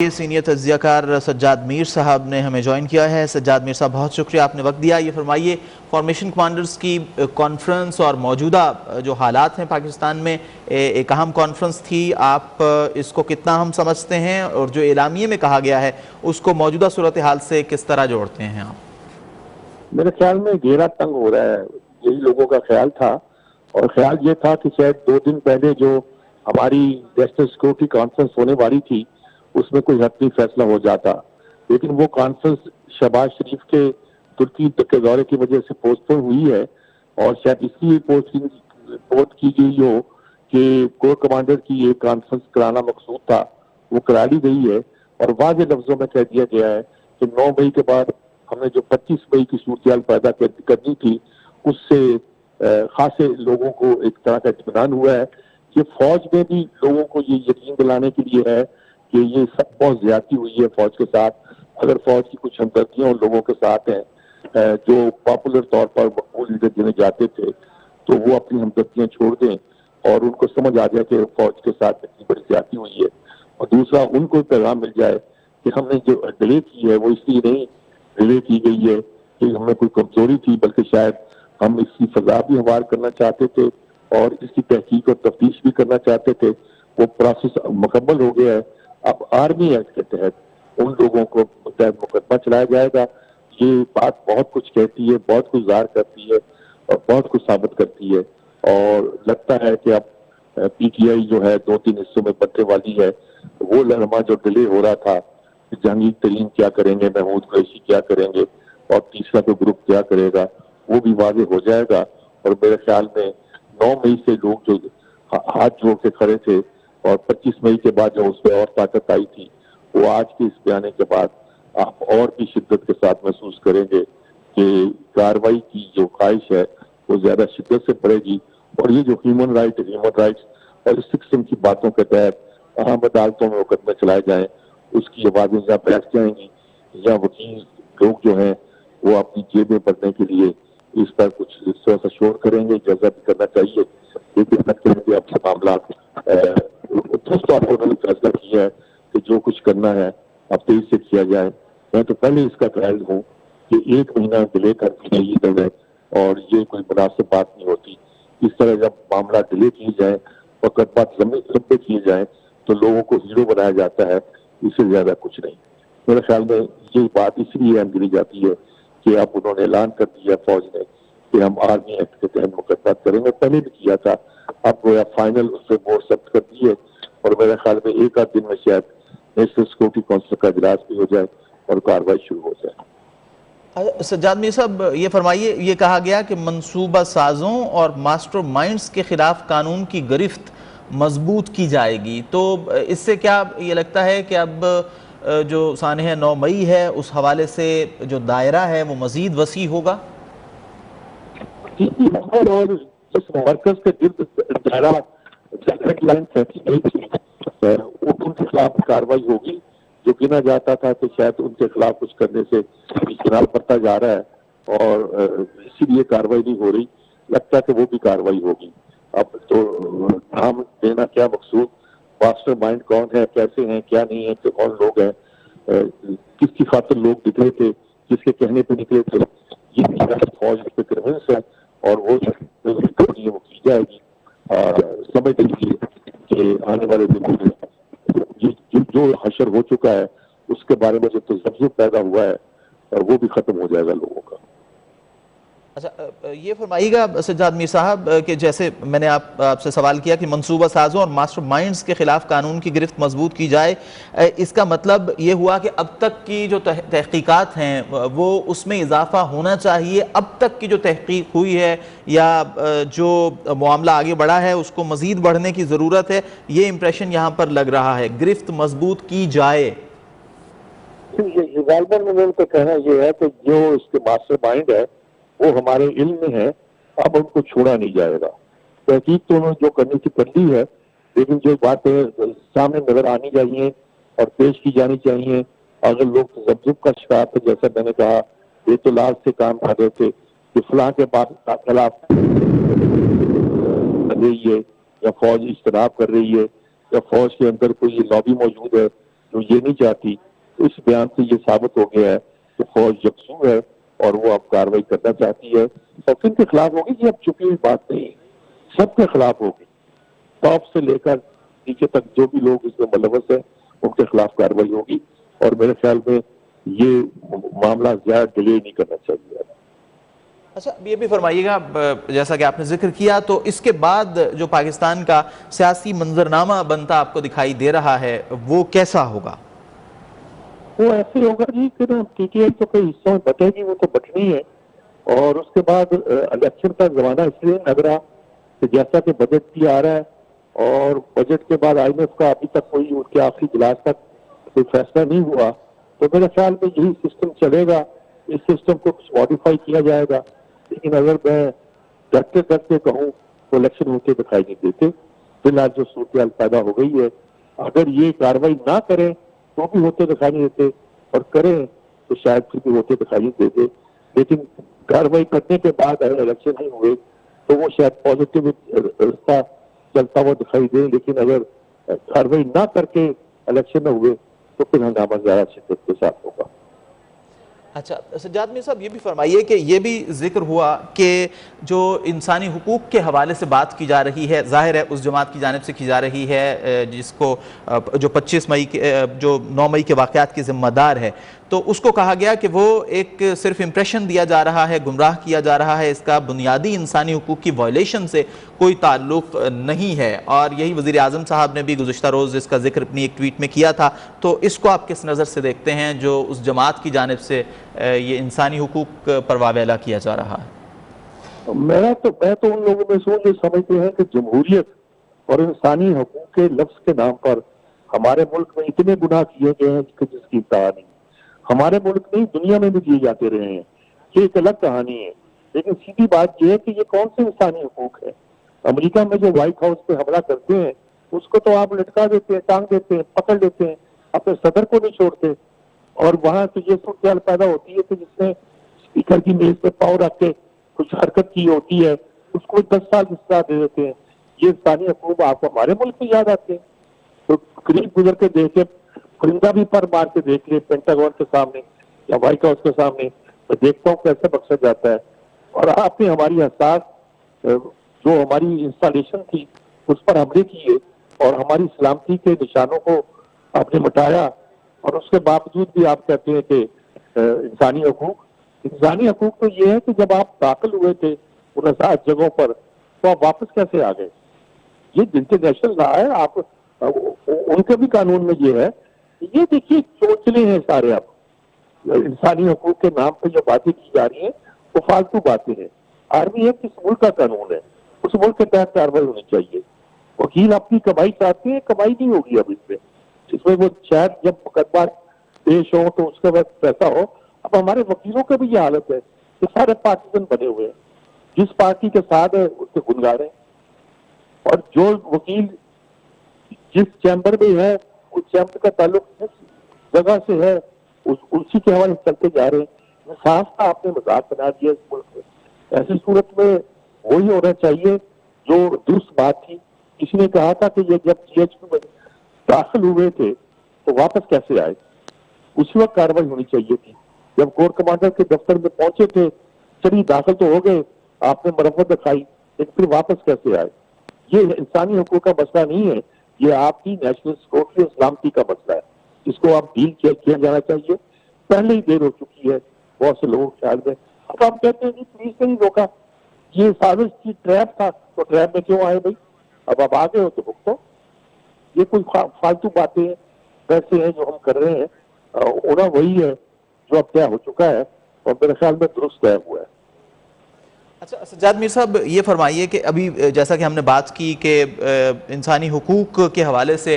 Senior تجزیہ کار سجاد میر صاحب نے ہمیں جوائن کیا ہے۔ سجاد میر صاحب بہت شکریہ، آپ نے وقت دیا۔ یہ فرمائیے، فارمیشن کمانڈرز کی کانفرنس اور موجودہ جو حالات ہیں پاکستان میں، ایک اہم کانفرنس تھی، آپ اس کو کتنا اہم سمجھتے ہیں اور جو اعلامیے میں کہا گیا ہے اس کو موجودہ صورتحال سے کس طرح جوڑتے ہیں آپ؟ میرے خیال میں گھیرا تنگ ہو رہا ہے، یہی لوگوں کا خیال تھا، اور خیال یہ تھا کہ شاید 2 دن پہلے جو ہماری نیشنل سیکورٹی کانفرنس ہونے والی تھی اس میں کوئی حتمی فیصلہ ہو جاتا، لیکن وہ کانفرنس شہباز شریف کے ترکی کے دورے کی وجہ سے پوسٹ پون ہوئی ہے، اور شاید اس لیے پوسٹ کی گئی ہو کہ کور کمانڈر کی ایک کانفرنس کرانا مقصود تھا، وہ کرا لی گئی ہے، اور واضح لفظوں میں کہہ دیا گیا ہے کہ 9 مئی کے بعد ہم نے جو 25 مئی کی صورتحال پیدا کرنی تھی اس سے خاصے لوگوں کو ایک طرح کا اطمینان ہوا ہے کہ فوج میں بھی لوگوں کو یہ یقین دلانے کے لیے ہے کہ یہ سب بہت زیادتی ہوئی ہے فوج کے ساتھ۔ اگر فوج کی کچھ ہمدردیاں ان لوگوں کے ساتھ ہیں جو پاپولر طور پر مقبول لیڈر جنہیں جاتے تھے، تو وہ اپنی ہمدردیاں چھوڑ دیں اور ان کو سمجھ آ جائے کہ فوج کے ساتھ اتنی بڑی زیادتی ہوئی ہے، اور دوسرا ان کو پیغام مل جائے کہ ہم نے جو ڈیلے کی ہے وہ اس لیے نہیں ڈیلے کی گئی ہے کہ ہمیں کوئی کمزوری تھی، بلکہ شاید ہم اس کی فضا بھی ہموار کرنا چاہتے تھے اور اس کی تحقیق اور تفتیش بھی کرنا چاہتے تھے۔ وہ پروسیس مکمل ہو گیا ہے، اب آرمی ایکٹ کے تحت ان لوگوں کو تحت مقدمہ چلایا جائے گا۔ یہ بات بہت کچھ کہتی ہے، بہت کچھ ظاہر کرتی ہے اور بہت کچھ ثابت کرتی ہے، اور لگتا ہے کہ اب پی ٹی آئی جو ہے 2-3 حصوں میں بننے والی ہے۔ وہ لمحہ جو ڈیلے ہو رہا تھا کہ جہانگیر ترین کیا کریں گے، محمود قریشی کیا کریں گے اور تیسرا کوئی گروپ کیا کرے گا، وہ بھی واضح ہو جائے گا، اور میرے خیال میں 9 مئی سے لوگ جو ہاتھ جوڑ کے کھڑے تھے اور 25 مئی کے بعد جو اس میں اور طاقت آئی تھی، وہ آج کے اس بیانے کے بعد آپ اور بھی شدت کے ساتھ محسوس کریں گے کہ کارروائی کی جو خواہش ہے وہ زیادہ شدت سے پڑے گی، اور یہ جو ہیومن رائٹس اور اس قسم کی باتوں کے تحت اہم عدالتوں میں مقدمے چلائے جائیں، اس کی آوازیں یا بیٹھ جائیں گی، یا وکیل لوگ جو ہیں وہ اپنی جیبیں بھرنے کے لیے اس پر کچھ سا شور کریں گے۔ جیسا بھی کرنا چاہیے، لیکن کریں گے اب سے معاملات درست طور پر انہوں نے فیصلہ کیا ہے کہ جو کچھ کرنا ہے اب تیز سے کیا جائے۔ میں تو پہلے اس کا قائل ہوں کہ 1 مہینہ ڈیلے کر کے یہ کرے، اور یہ کوئی مناسب بات نہیں ہوتی۔ اس طرح جب معاملہ ڈیلے کیے جائیں، مقدمات لمبے کیے جائیں، تو لوگوں کو ہیرو بنایا جاتا ہے، اس سے زیادہ کچھ نہیں۔ میرے خیال میں یہ بات اس لیے اہم گنی جاتی ہے کہ اب انہوں نے اعلان کر دیا فوج نے کہ ہم آرمی ایکٹ کے تحت مقدمات کریں گے، پہلے بھی کیا تھا، اب وہ فائنل اس سے بورڈ ثبت کر دی ہے، اور میرے خیال میں 1 آدھ دن میں شاید نیشنل سیکورٹی کونسل کا اجلاس بھی ہو جائے اور کارروائی شروع ہو جائے۔ سجاد میر صاحب یہ فرمائیے، یہ کہا گیا کہ منصوبہ سازوں اور ماسٹر مائنڈز کے خلاف قانون کی گرفت مضبوط کی جائے گی، تو اس سے کیا یہ لگتا ہے کہ اب جو سانحہ 9 مئی ہے اس حوالے سے جو دائرہ ہے وہ مزید وسیع ہوگا؟ اور اس مرکز کے گرد دائرہ لائن کیسی نہیں تھی، ان کے خلاف کارروائی ہوگی۔ جو گنا جاتا تھا کہ شاید ان کے خلاف کچھ کرنے سے اجتناب کرتا جا رہا ہے، اور اسی لیے کارروائی نہیں ہو رہی، لگتا ہے کہ وہ بھی کارروائی ہوگی۔ اب تو نام دینا کیا مقصود، ماسٹر مائنڈ کون ہے، کیسے ہیں، کیا نہیں ہے، کہ کون لوگ ہیں، کس کی خاطر لوگ نکلے تھے، کس کے کہنے پہ نکلے تھے، یہ فوج کے کرمنس ہے، اور وہ کی جائے گی سمجھ لیجیے کہ آنے والے دنوں میں جو حشر ہو چکا ہے اس کے بارے میں جو تذبذب پیدا ہوا ہے وہ بھی ختم ہو جائے گا لوگوں کا۔ اچھا، یہ فرمائیے گا سجاد میر صاحب کہ جیسے میں نے آپ سے سوال کیا کہ منصوبہ سازوں اور ماسٹر مائنڈز کے خلاف قانون کی گرفت مضبوط کی جائے، اس کا مطلب یہ ہوا کہ اب تک کی جو تحقیقات ہیں وہ اس میں اضافہ ہونا چاہیے، اب تک کی جو تحقیق ہوئی ہے یا جو معاملہ آگے بڑھا ہے اس کو مزید بڑھنے کی ضرورت ہے، یہ امپریشن یہاں پر لگ رہا ہے، گرفت مضبوط کی جائے۔ غالباً ان کا کہنا یہ ہے کہ جو اس کے ماسٹر مائنڈ ہے وہ ہمارے علم میں ہے، اب ان کو چھوڑا نہیں جائے گا۔ تحقیق تو انہوں نے جو کرنی تھی کر لی ہے، لیکن جو باتیں سامنے نظر آنی چاہیے اور پیش کی جانی چاہیے، اگر لوگ تذبذب کا شکار تھے، جیسا میں نے کہا یہ تو لاز سے کام کر رہے تھے کہ فلاں کے خلاف کر رہی ہے یا فوج اجتناب کر رہی ہے یا فوج کے اندر کوئی لابی موجود ہے جو یہ نہیں چاہتی. تو اس بیان سے یہ ثابت ہو گیا ہے کہ فوج یکسو ہے اور وہ اب کارروائی کرنا چاہتی ہے. اور کن کے خلاف ہوگی یہ اب چھپی ہوئی بات نہیں, سب کے خلاف ہوگی. ٹاپ سے لے کر نیچے تک جو بھی لوگ اس میں ملوث ہیں ان کے خلاف کارروائی ہوگی. اور میرے خیال میں یہ معاملہ زیادہ ڈیلے نہیں کرنا چاہیے. اچھا یہ بھی فرمائیے گا, جیسا کہ آپ نے ذکر کیا, تو اس کے بعد جو پاکستان کا سیاسی منظرنامہ بنتا آپ کو دکھائی دے رہا ہے وہ کیسا ہوگا؟ وہ ایسے ہوگا جی کہ ٹی ٹی آئی تو کئی حصوں میں بٹے گی, وہ تو بٹنی ہے. اور اس کے بعد الیکشن کا زمانہ اس لیے لگ رہا کہ جیسا کہ بجٹ بھی آ رہا ہے اور بجٹ کے بعد آئی ایم ایف کا ابھی تک کوئی ان کے آخری اجلاس تک کوئی فیصلہ نہیں ہوا, تو میرے خیال میں یہی سسٹم چلے گا. اس سسٹم کو کچھ ماڈیفائی کیا جائے گا. لیکن اگر میں ڈرتے کہوں تو الیکشن ہوتے دکھائی نہیں دیتے. فی الحال جو صورتحال پیدا ہو گئی ہے, اگر یہ کاروائی نہ کریں تو بھی ہوتے دکھائی نہیں دیتے, اور کریں تو شاید پھر بھی ہوتے دکھائی نہیں دیتے. لیکن کاروائی کرنے کے بعد اگر الیکشن نہیں ہوئے تو وہ شاید پازیٹیو رستہ چلتا ہوا دکھائی دے. لیکن اگر کاروائی نہ کر کے الیکشن نہ ہوئے تو پھر ہنگامہ زیادہ شدت کے ساتھ ہوگا. اچھا سجاد میر صاحب یہ بھی فرمائیے کہ یہ بھی ذکر ہوا کہ جو انسانی حقوق کے حوالے سے بات کی جا رہی ہے, ظاہر ہے اس جماعت کی جانب سے کی جا رہی ہے جس کو جو 25 مئی جو 9 مئی کے واقعات کی ذمہ دار ہے, تو اس کو کہا گیا کہ وہ ایک صرف امپریشن دیا جا رہا ہے, گمراہ کیا جا رہا ہے, اس کا بنیادی انسانی حقوق کی وائلیشن سے کوئی تعلق نہیں ہے. اور یہی وزیر اعظم صاحب نے بھی گزشتہ روز اس کا ذکر اپنی ایک ٹویٹ میں کیا تھا. تو اس کو آپ کس نظر سے دیکھتے ہیں جو اس جماعت کی جانب سے یہ انسانی حقوق پر واویلا کیا جا رہا ہے؟ میں تو ان لوگوں میں سے یہ سمجھتے ہیں کہ جمہوریت اور انسانی حقوق کے لفظ کے نام پر ہمارے ملک میں اتنے گناہ کیے گئے ہیں کہ جس کی انتہا نہیں. ہمارے ملک میں دنیا میں بھی کیے جاتے رہے ہیں, یہ ایک الگ کہانی ہے. لیکن سیدھی بات یہ ہے کہ یہ کون سے انسانی حقوق ہے؟ امریکہ میں جو وائٹ ہاؤس پہ حملہ کرتے ہیں اس کو تو آپ لٹکا دیتے ہیں, ٹانگ دیتے ہیں, پکڑ لیتے ہیں, اپنے صدر کو نہیں چھوڑتے. اور وہاں تو یہ صورتحال پیدا ہوتی ہے کہ جس نے اسپیکر کی میز پہ پاؤں رکھ کے کچھ حرکت کی ہوتی ہے اس کو 10 سال کی سزا دے دیتے ہیں. یہ انسانی حقوق آپ کو ہمارے ملک میں یاد آتے ہیں؟ تو قریب گزر کے دیکھے, پرندہ بھی پر مار کے دیکھ لے پینٹاگون کے سامنے یا وائٹ ہاؤس کے سامنے, تو دیکھتا ہوں کیسے بخشا جاتا ہے. اور آپ نے ہماری حساس جو ہماری انسٹالیشن تھی اس پر حملے کیے اور ہماری سلامتی کے نشانوں کو آپ نے مٹایا, اور اس کے باوجود بھی آپ کہتے ہیں کہ انسانی حقوق تو یہ ہے کہ جب آپ داخل ہوئے تھے ان 7 جگہوں پر تو آپ واپس کیسے آ گئے؟ یہ انٹرنیشنل لا ہے. آپ ان کے بھی قانون میں یہ ہے. یہ دیکھیے چوچلے ہیں سارے. اب انسانی حقوق کے نام پہ جو باتیں کی جا رہی ہیں وہ فالتو باتیں ہیں. آرمی ایکٹ کس ملک کا قانون ہے, اس ملک کے تحت کارروائی ہونی چاہیے. وکیل اپنی کمائی چاہتے ہیں, کمائی نہیں ہوگی اب اس میں وہ شاید جب مقدمہ پیش ہو تو اس کے بعد پیسہ ہو. اب ہمارے وکیلوں کا بھی یہ حالت ہے کہ سارے پارٹیزن بنے ہوئے ہیں, جس پارٹی کے ساتھ ہے اس کے گنگار ہیں, اور جو وکیل جس چیمبر میں ہے اس چیمبر کا تعلق جس جگہ سے ہے اسی کے حوالے چلتے جا رہے ہیں. صاف کا آپ نے مذاق بنا دیا اس ملک میں. ایسی صورت میں وہی ہونا چاہیے جو درست بات تھی. کسی نے کہا تھا کہ یہ جب جی ایچ پی میں داخل ہوئے تھے تو واپس کیسے آئے؟ اسی وقت کارروائی ہونی چاہیے تھی. جب کور کمانڈر کے دفتر میں پہنچے تھے, چلیے داخل تو ہو گئے, آپ نے مرمت دکھائی, لیکن پھر واپس کیسے آئے؟ یہ انسانی حقوق کا مسئلہ نہیں ہے, یہ آپ کی نیشنل سیکورٹی اور سلامتی کا مسئلہ ہے. اس کو آپ ڈیل کیا جانا چاہیے. پہلے ہی دیر ہو چکی ہے بہت سے لوگوں کے خیال میں. اب آپ کہتے ہیں کہ پولیس نے نہیں روکا, یہ سازش کی ٹریپ تھا, تو ٹریپ میں کیوں آئے بھائی؟ اب آپ آگے ہو تو بھگتو. یہ کوئی فالتو باتیں ویسے ہیں جو ہم کر رہے ہیں, ہونا وہی ہے جو اب طے ہو چکا ہے اور میرے خیال میں درست طے ہوا ہے. اچھا سجاد میر صاحب یہ فرمائیے کہ ابھی جیسا کہ ہم نے بات کی کہ انسانی حقوق کے حوالے سے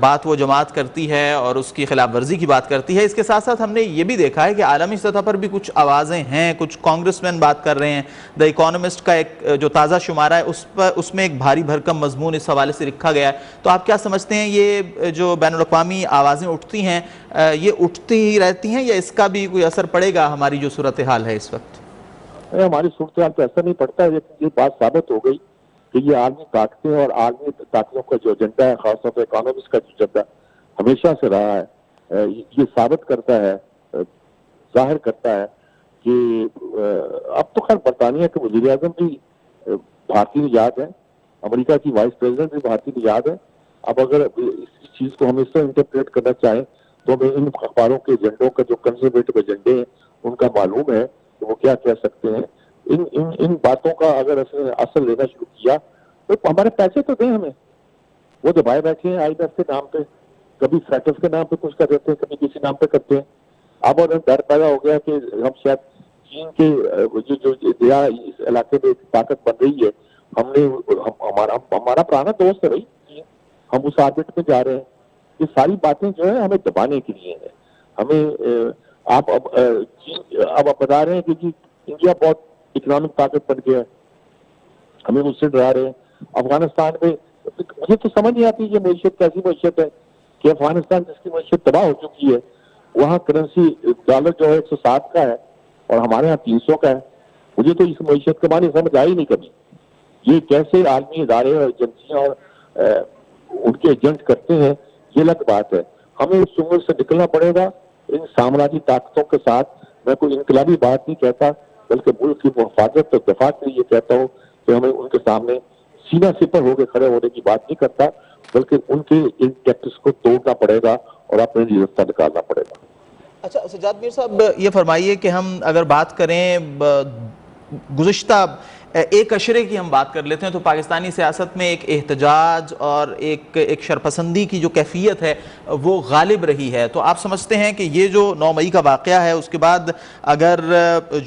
بات وہ جماعت کرتی ہے اور اس کی خلاف ورزی کی بات کرتی ہے, اس کے ساتھ ساتھ ہم نے یہ بھی دیکھا ہے کہ عالمی سطح پر بھی کچھ آوازیں ہیں, کچھ کانگریس مین بات کر رہے ہیں. دی اکانومسٹ کا ایک جو تازہ شمارہ ہے اس میں ایک بھاری بھرکم مضمون اس حوالے سے لکھا گیا ہے. تو آپ کیا سمجھتے ہیں یہ جو بین الاقوامی آوازیں اٹھتی ہیں یہ اٹھتی ہی رہتی ہیں یا اس کا بھی کوئی اثر پڑے گا ہماری جو صورتحال ہے اس وقت؟ ہماری صورتحال پہ ایسا نہیں پڑتا ہے, لیکن یہ بات ثابت ہو گئی کہ یہ عالمی طاقتیں اور عالمی طاقتوں کا جو ایجنڈا ہے, خاص طور پہ اکانومسٹ کا جو ایجنڈا, ہمیشہ سے رہا ہے، یہ ثابت کرتا ہے، ظاہر کرتا ہے کہ اب تو خیر برطانیہ کے وزیر اعظم بھی بھارتی نژاد ہے، امریکہ کی وائس پریزیڈنٹ بھی بھارتی نژاد ہے. اب اگر اس چیز کو ہم اس طرح انٹرپریٹ کرنا چاہیں تو ہمیں ان اخباروں کے ایجنڈوں کا جو کنزرویٹو ایجنڈے ہیں ان کا معلوم ہے کہ وہ کیا کہہ سکتے ہیں. ان باتوں کا اگر اثر لینا شروع کیا تو ہمارے پیسے تو دیں ہمیں. وہ دبائے بیٹھے ہیں آئی ایف کے نام پہ، کبھی فیٹس کے نام پہ کچھ کر دیتے ہیں، کبھی کسی نام پہ کرتے ہیں. اب اور ڈر پیدا ہو گیا کہ ہم شاید چین کے جو اس علاقے میں طاقت بن رہی ہے، ہمارا پرانا دوست ہے بھائی چین، ہم اس آربٹ میں جا رہے ہیں. یہ ساری باتیں جو ہے ہمیں دبانے کے لیے ہیں. ہمیں اب بتا رہے ہیں کہ انڈیا بہت اکنامک طاقت بن گیا ہے، ہمیں اس سے ڈرا رہے ہیں. افغانستان میں مجھے تو سمجھ نہیں آتی یہ معیشت کیسی معیشت ہے کہ افغانستان جس کی معیشت تباہ ہو چکی ہے، وہاں کرنسی ڈالر جو ہے 107 کا ہے اور ہمارے ہاں 300 کا ہے. مجھے تو اس معیشت کے معنی سمجھ آئی نہیں کبھی. یہ کیسے عالمی ادارے اور ایجنسیاں اور ان کے ایجنٹ کرتے ہیں، یہ الگ بات ہے. ہمیں اس عمر سے نکلنا پڑے گا. ان سامراجی طاقتوں کے ساتھ میں کوئی انقلابی بات نہیں کہتا، بلکہ ملک کی محافظت اور دفاع کے لیے کہتا ہوں کہ ہمیں ان کے سامنے سینہ سپر ہو کے کھڑے ہونے کی بات نہیں کرتا، بلکہ ان کے ان ٹیکٹس کو توڑنا پڑے گا اور اپنے لیے راستہ نکالنا پڑے گا. اچھا سجاد میر صاحب، یہ فرمائیے کہ ہم اگر بات کریں گزشتہ ایک عشرے کی ہم بات کر لیتے ہیں تو پاکستانی سیاست میں ایک احتجاج اور ایک شرپسندی کی جو کیفیت ہے وہ غالب رہی ہے. تو آپ سمجھتے ہیں کہ یہ جو 9 مئی کا واقعہ ہے اس کے بعد اگر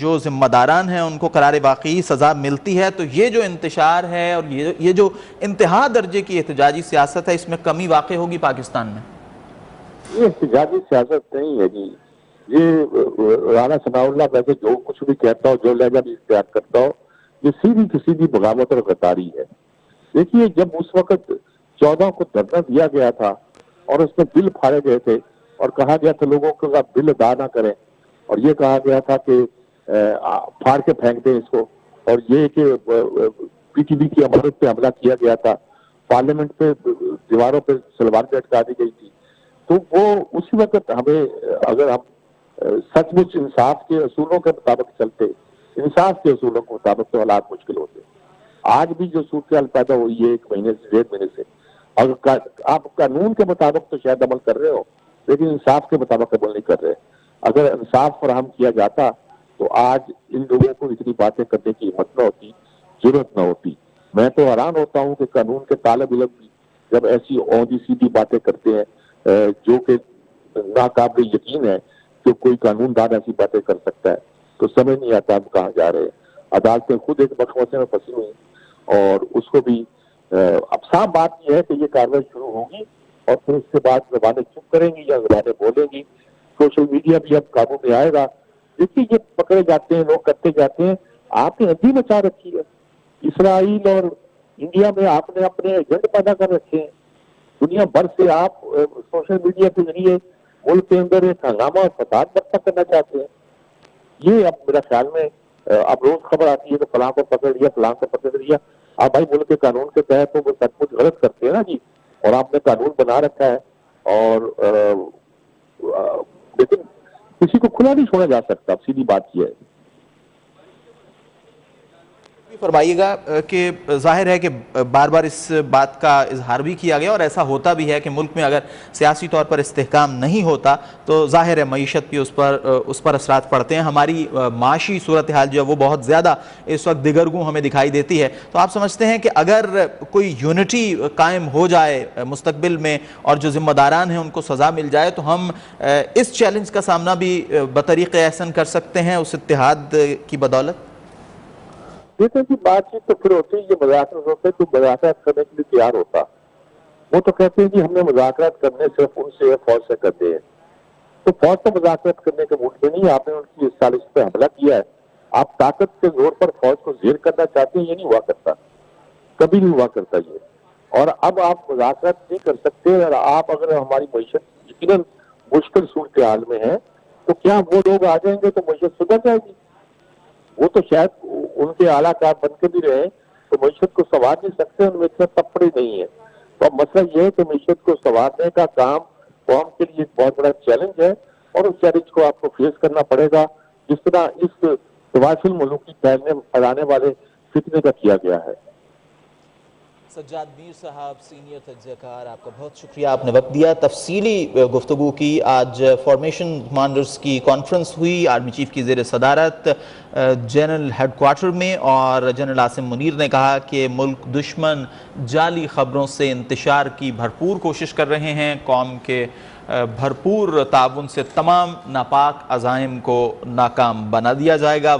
جو ذمہ داران ہیں ان کو قرار واقعی سزا ملتی ہے تو یہ جو انتشار ہے اور یہ جو انتہا درجے کی احتجاجی سیاست ہے اس میں کمی واقع ہوگی پاکستان میں؟ یہ احتجاجی سیاست نہیں ہے جی. یہ رانا ثناء اللہ ویسے جو کچھ بھی کہتا ہو، جو لہجہ بھی اختیار کرتا ہو، یہ سیدھی کی سیدھی بغاوت اور غداری ہے. دیکھیے جب اس وقت 14 کو دھرنا دیا گیا تھا اور اس میں بل پھاڑے گئے تھے اور کہا گیا تھا لوگوں کا بل ادا نہ کریں، اور یہ کہا گیا تھا کہ پھاڑ کے پھینک دیں اس کو، اور یہ کہ پی ٹی بی کی عمارت پہ حملہ کیا گیا تھا، پارلیمنٹ پہ دیواروں پہ سلوار لٹکا دی گئی تھی، تو وہ اسی وقت ہمیں اگر ہم سچ مچ انصاف کے اصولوں کے مطابق چلتے، انصاف کے اصولوں کے مطابق تو حالات مشکل ہوتے. آج بھی جو صورتحال پیدا ہوئی ہے 1 مہینے سے 1.5 مہینے سے، اگر آپ قانون کے مطابق تو شاید عمل کر رہے ہو لیکن انصاف کے مطابق عمل نہیں کر رہے. اگر انصاف فراہم کیا جاتا تو آج ان لوگوں کو اتنی باتیں کرنے کی ہمت نہ ہوتی، ضرورت نہ ہوتی. میں تو حیران ہوتا ہوں کہ قانون کے طالب علم بھی جب ایسی اونچی سیدھی باتیں کرتے ہیں جو کہ ناقابل یقین ہے کہ کوئی قانون دان ایسی باتیں کر سکتا ہے، تو سمجھ نہیں آتا ہم کہاں جا رہے ہیں. عدالتیں خود ایک مخمسے میں پھنسی ہوئی اور اس کو بھی اب صاف بات یہ ہے کہ یہ کارروائی شروع ہوگی اور پھر اس کے بعد زبانیں چپ کریں گی یا زبانیں بولیں گی. سوشل میڈیا بھی اب قابو میں آئے گا. دیکھیے یہ پکڑے جاتے ہیں، لوگ کرتے جاتے ہیں. آپ نے ہڈی مچا رکھی ہے. اسرائیل اور انڈیا میں آپ نے اپنے ایجنٹ پیدا کر رکھے ہیں. دنیا بھر سے آپ سوشل میڈیا کے ذریعے ملک کے اندر ایک ہنگامہ اور فساد برپا کرنا چاہتے ہیں. یہ اب میرا خیال میں اب روز خبر آتی ہے کہ فلاں کو پکڑ لیا، فلاں کو پکڑ لیا. آپ بھائی ملک کے قانون کے تحت وہ سب کچھ غلط کرتے ہیں نا جی، اور آپ نے قانون بنا رکھا ہے اور لیکن کسی کو کھلا نہیں چھوڑا جا سکتا. سیدھی بات یہ ہے. فرمائیے گا کہ ظاہر ہے کہ بار بار اس بات کا اظہار بھی کیا گیا اور ایسا ہوتا بھی ہے کہ ملک میں اگر سیاسی طور پر استحکام نہیں ہوتا تو ظاہر ہے معیشت بھی اس پر اثرات پڑتے ہیں. ہماری معاشی صورتحال جو ہے وہ بہت زیادہ اس وقت دگرگوں ہمیں دکھائی دیتی ہے. تو آپ سمجھتے ہیں کہ اگر کوئی یونٹی قائم ہو جائے مستقبل میں اور جو ذمہ داران ہیں ان کو سزا مل جائے تو ہم اس چیلنج کا سامنا بھی بطریق احسن کر سکتے ہیں اس اتحاد کی بدولت؟ دیکھیں کہ بات چیت تو پھر ہوتی ہے، یہ مذاکرات ہوتے تو مذاکرات کرنے کے لیے تیار ہوتا. وہ تو کہتے ہیں کہ ہم نے مذاکرات کرنے صرف ان سے فوج سے کرتے ہیں. تو فوج تو مذاکرات کرنے کے موڈ میں نہیں. آپ نے ان کی سازش پہ حملہ کیا ہے. آپ طاقت کے زور پر فوج کو زیر کرنا چاہتے ہیں، یہ نہیں ہوا کرتا، کبھی نہیں ہوا کرتا یہ. اور اب آپ مذاکرات نہیں کر سکتے اور آپ اگر ہماری معیشت یقیناً مشکل صورتحال میں ہے تو کیا وہ لوگ آ جائیں گے تو معیشت سدھر جائے گی؟ وہ تو شاید ان کے اعلیٰ کار بن کے بھی رہے تو معیشت کو سنوار نہیں سکتے، ان میں اتنے تپڑے نہیں ہے. تو اب مسئلہ یہ ہے کہ معیشت کو سنوارنے کا کام قوم کے لیے ایک بہت بڑا چیلنج ہے اور اس چیلنج کو آپ کو فیس کرنا پڑے گا جس طرح اس توافل ملوکی پھیلانے والے فتنے کا کیا گیا ہے۔ سجاد میر صاحب سینئر تجزیہ کار، آپ کا بہت شکریہ، آپ نے وقت دیا، تفصیلی گفتگو کی۔ آج فارمیشن کمانڈرز کی کانفرنس ہوئی آرمی چیف کی زیر صدارت جنرل ہیڈ کوارٹر میں، اور جنرل عاصم منیر نے کہا کہ ملک دشمن جعلی خبروں سے انتشار کی بھرپور کوشش کر رہے ہیں، قوم کے بھرپور تعاون سے تمام ناپاک عزائم کو ناکام بنا دیا جائے گا۔